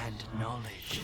and knowledge.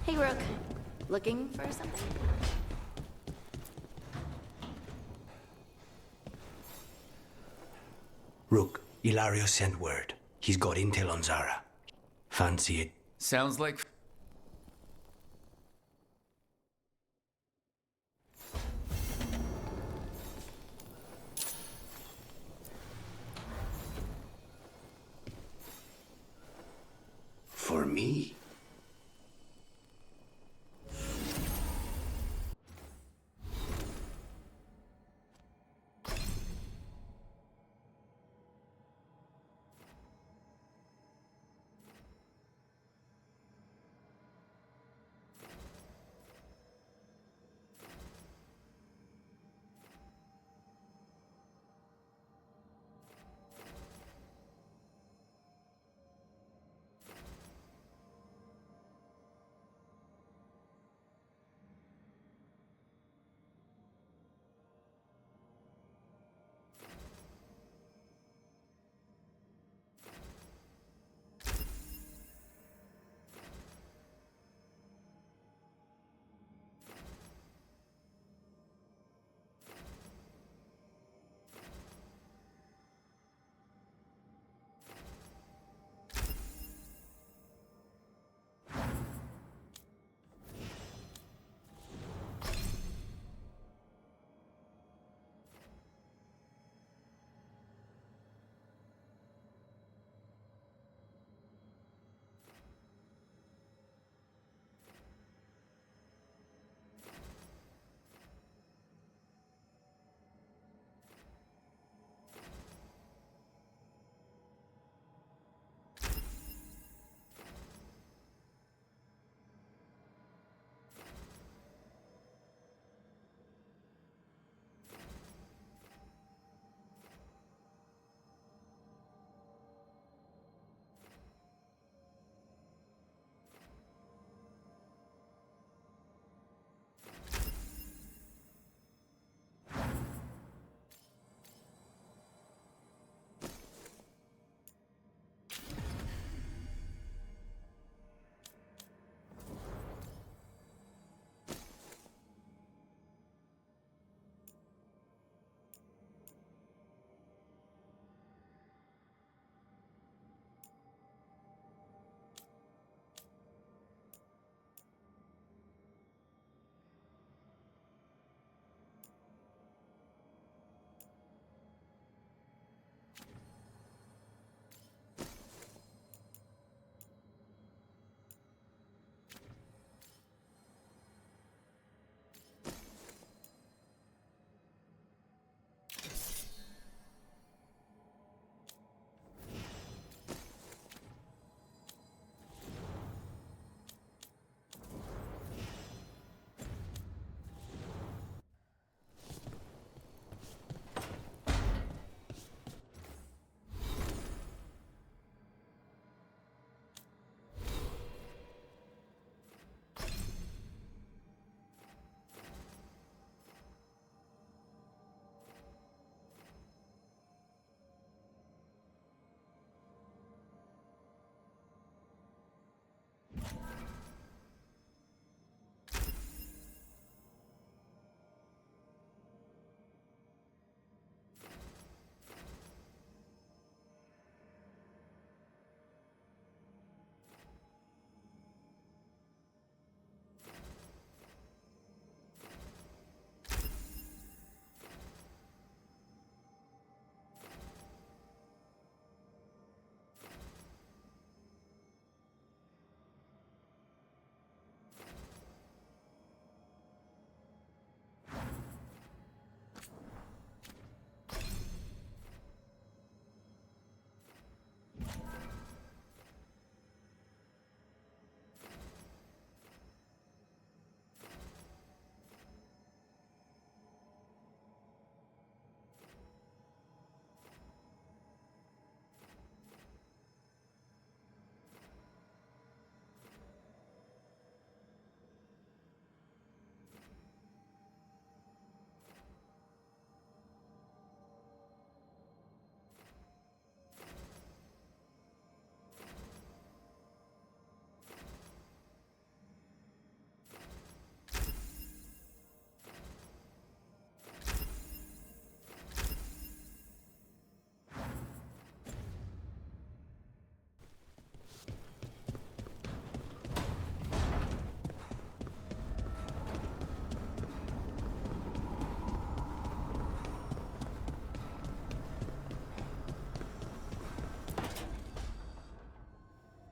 Hey, Rook. Looking for something? Rook, Ilario sent word. He's got intel on Zara. Fancy it? Sounds like... For me?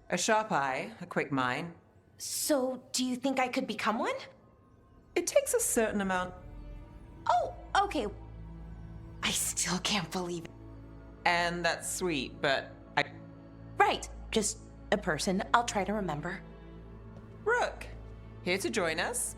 A sharp eye, a quick mind. So, do you think I could become one? It takes a certain amount. Oh, okay. I still can't believe it. And that's sweet, but Right, just a person I'll try to remember. Rook, here to join us.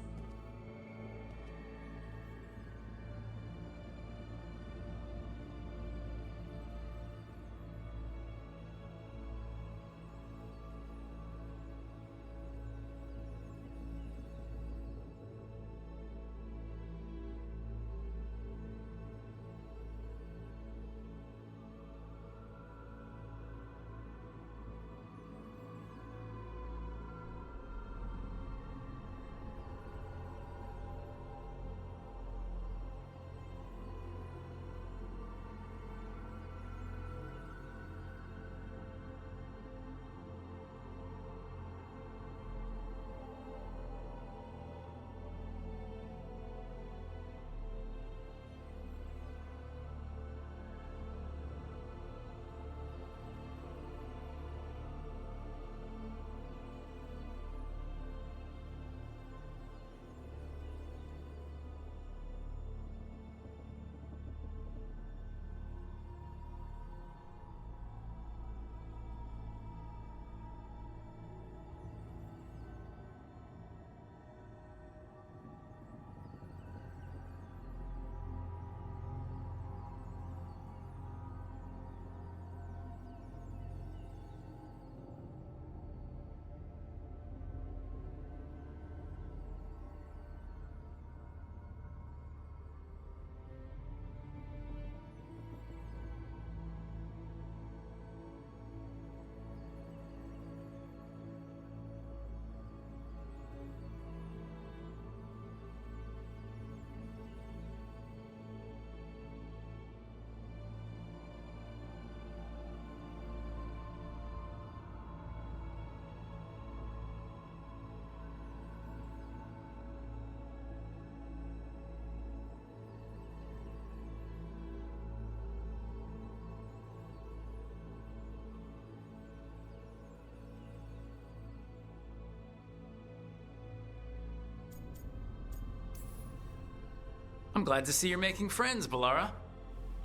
I'm glad to see you're making friends, Balara.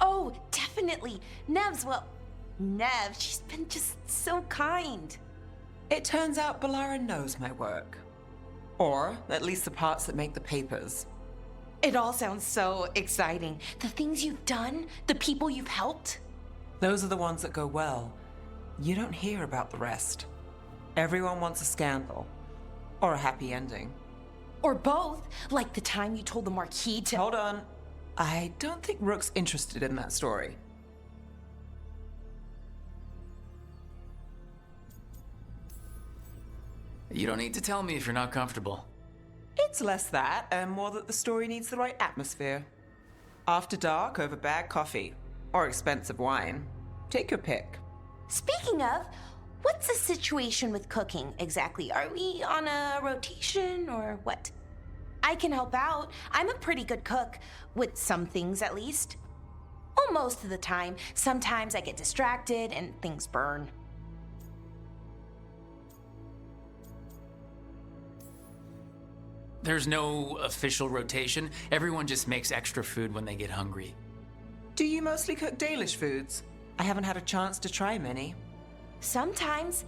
Oh, definitely. Nev, she's been just so kind. It turns out Balara knows my work. Or at least the parts that make the papers. It all sounds so exciting. The things you've done, the people you've helped. Those are the ones that go well. You don't hear about the rest. Everyone wants a scandal. Or a happy ending. Or both, like the time you told the Marquis to— Hold on. I don't think Rook's interested in that story. You don't need to tell me if you're not comfortable. It's less that, and more that the story needs the right atmosphere. After dark over bad coffee. Or expensive wine. Take your pick. Speaking of, what's the situation with cooking exactly? Are we on a rotation or what? I can help out. I'm a pretty good cook, with some things at least. Well, most of the time. Sometimes I get distracted and things burn. There's no official rotation. Everyone just makes extra food when they get hungry. Do you mostly cook Dalish foods? I haven't had a chance to try many. Sometimes.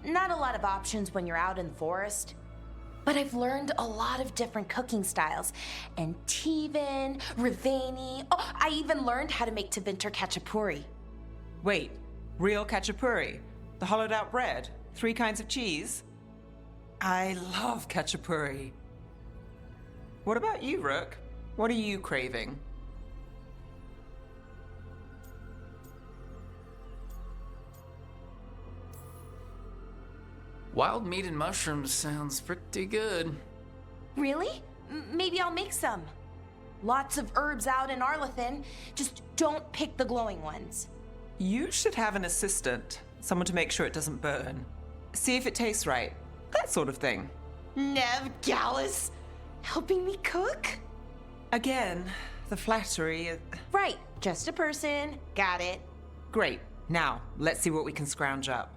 Not a lot of options when you're out in the forest. But I've learned a lot of different cooking styles. And Tivin, Rivani. Oh, I even learned how to make Tevinter Khachapuri. Wait, real khachapuri? The hollowed out bread? 3 kinds of cheese? I love khachapuri. What about you, Rook? What are you craving? Wild meat and mushrooms sounds pretty good. Really? Maybe I'll make some. Lots of herbs out in Arlathan. Just don't pick the glowing ones. You should have an assistant. Someone to make sure it doesn't burn. See if it tastes right. That sort of thing. Nev Gallus, helping me cook? Again, the flattery. Right, just a person. Got it. Great. Now, let's see what we can scrounge up.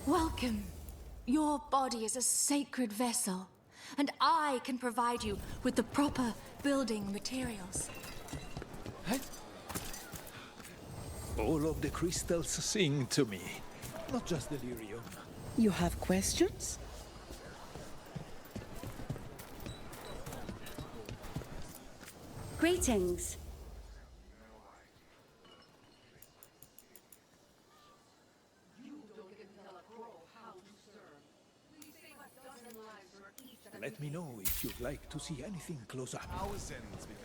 Welcome. Your body is a sacred vessel, and I can provide you with the proper building materials. All of the crystals sing to me, not just delirium. You have questions? Greetings. Let me know if you'd like to see anything close up.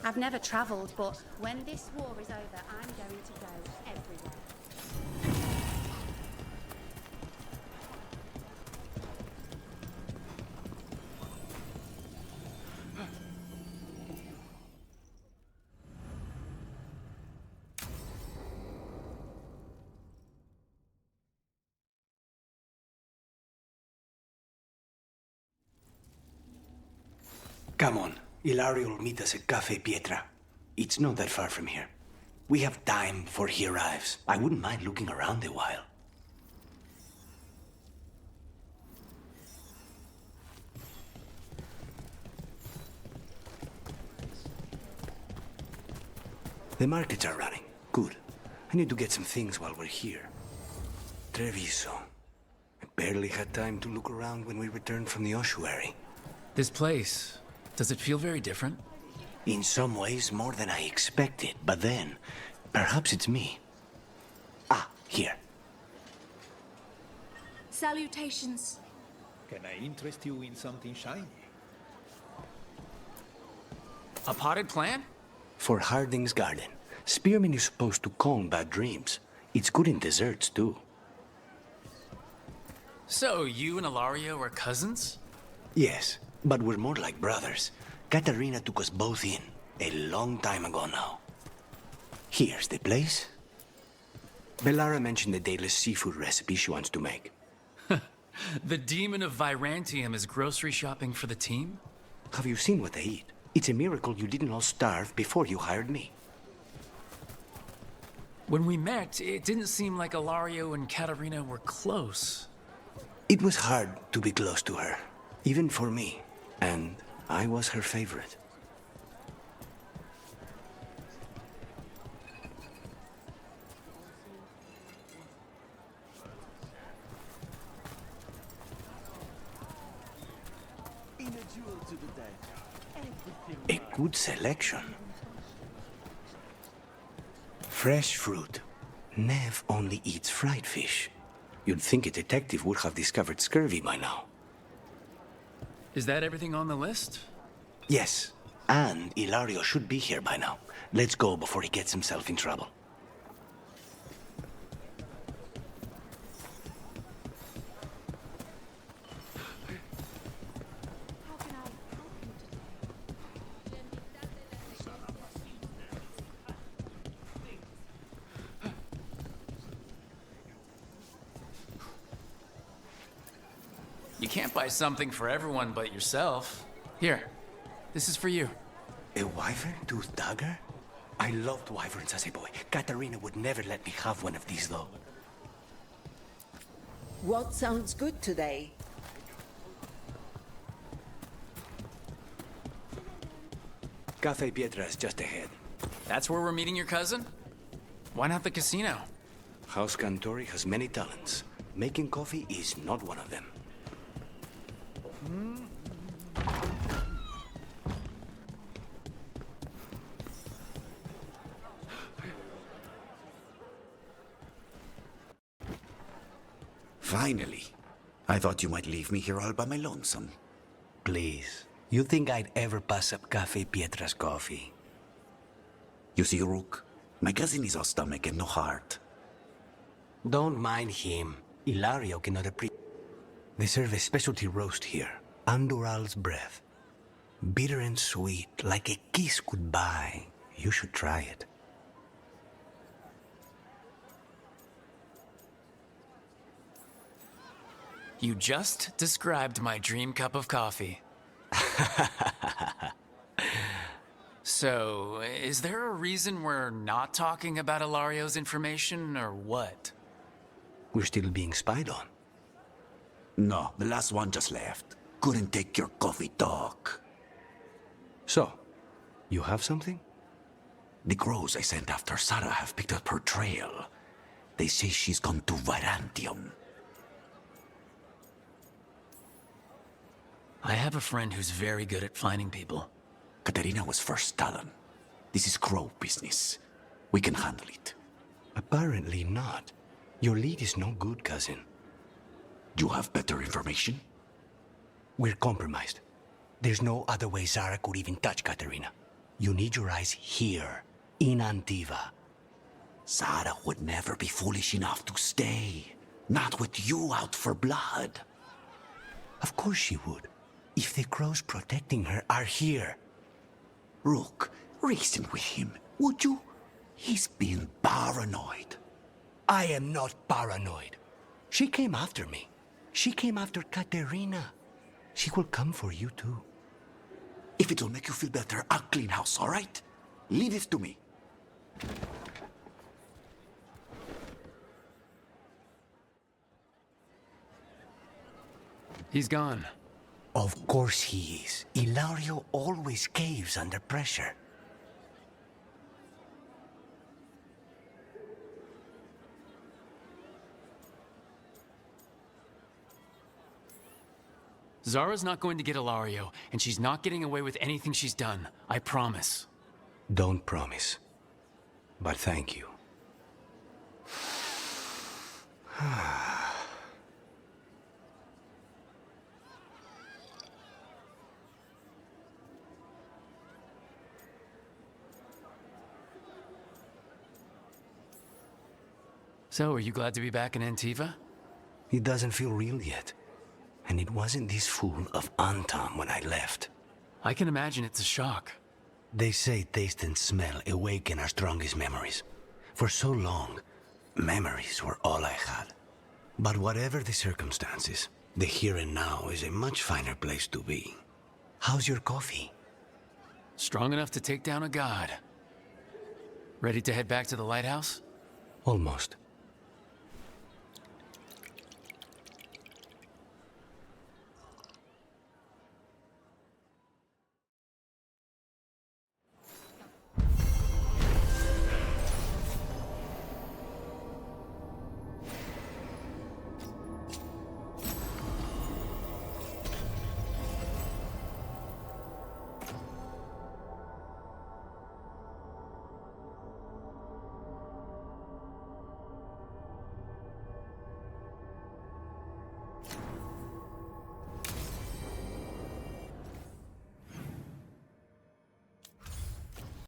I've never traveled, but when this war is over, I'm going to go everywhere. Come on. Ilario will meet us at Cafe Pietra. It's not that far from here. We have time before he arrives. I wouldn't mind looking around a while. The markets are running. Good. I need to get some things while we're here. Treviso. I barely had time to look around when we returned from the ossuary. This place, does it feel very different? In some ways, more than I expected. But then, perhaps it's me. Ah, here. Salutations. Can I interest you in something shiny? A potted plant? For Harding's garden. Spearmint is supposed to calm bad dreams. It's good in desserts, too. So, you and Ilario are cousins? Yes, but we're more like brothers. Katarina took us both in, a long time ago now. Here's the place. Bellara mentioned the dayless seafood recipe she wants to make. The demon of Virantium is grocery shopping for the team? Have you seen what they eat? It's a miracle you didn't all starve before you hired me. When we met, it didn't seem like Ilario and Katarina were close. It was hard to be close to her, even for me. And I was her favorite. A good selection. Fresh fruit. Nev only eats fried fish. You'd think a detective would have discovered scurvy by now. Is that everything on the list? Yes, and Ilario should be here by now. Let's go before he gets himself in trouble. You can't buy something for everyone but yourself. Here, this is for you. A wyvern-toothed dagger? I loved wyverns as a boy. Katarina would never let me have one of these, though. What sounds good today? Cafe Pietra is just ahead. That's where we're meeting your cousin? Why not the casino? House Cantori has many talents. Making coffee is not one of them. Finally. I thought you might leave me here all by my lonesome. Please. You think I'd ever pass up Cafe Pietra's coffee? You see, Rook, my cousin is all stomach and no heart. Don't mind him. Ilario cannot appreciate. They serve a specialty roast here. Andoral's breath. Bitter and sweet, like a kiss goodbye. You should try it. You just described my dream cup of coffee. So, is there a reason we're not talking about Ilario's information, or what? We're still being spied on. No, the last one just left. Couldn't take your coffee talk. So, you have something? The crows I sent after Sarah have picked up her trail. They say she's gone to Virantium. I have a friend who's very good at finding people. Katerina was first Talon. This is crow business. We can handle it. Apparently not. Your lead is no good, cousin. You have better information? We're compromised. There's no other way Zara could even touch Katerina. You need your eyes here, in Antiva. Zara would never be foolish enough to stay. Not with you out for blood. Of course she would. If the crows protecting her are here. Rook, reason with him, would you? He's being paranoid. I am not paranoid. She came after me. She came after Katerina. She will come for you too. If it'll make you feel better, I'll clean house, all right? Leave this to me. He's gone. Of course he is. Ilario always caves under pressure. Zara's not going to get Ilario, and she's not getting away with anything she's done. I promise. Don't promise. But thank you. So, are you glad to be back in Antiva? It doesn't feel real yet. And it wasn't this fool of Antam when I left. I can imagine it's a shock. They say taste and smell awaken our strongest memories. For so long, memories were all I had. But whatever the circumstances, the here and now is a much finer place to be. How's your coffee? Strong enough to take down a god. Ready to head back to the lighthouse? Almost.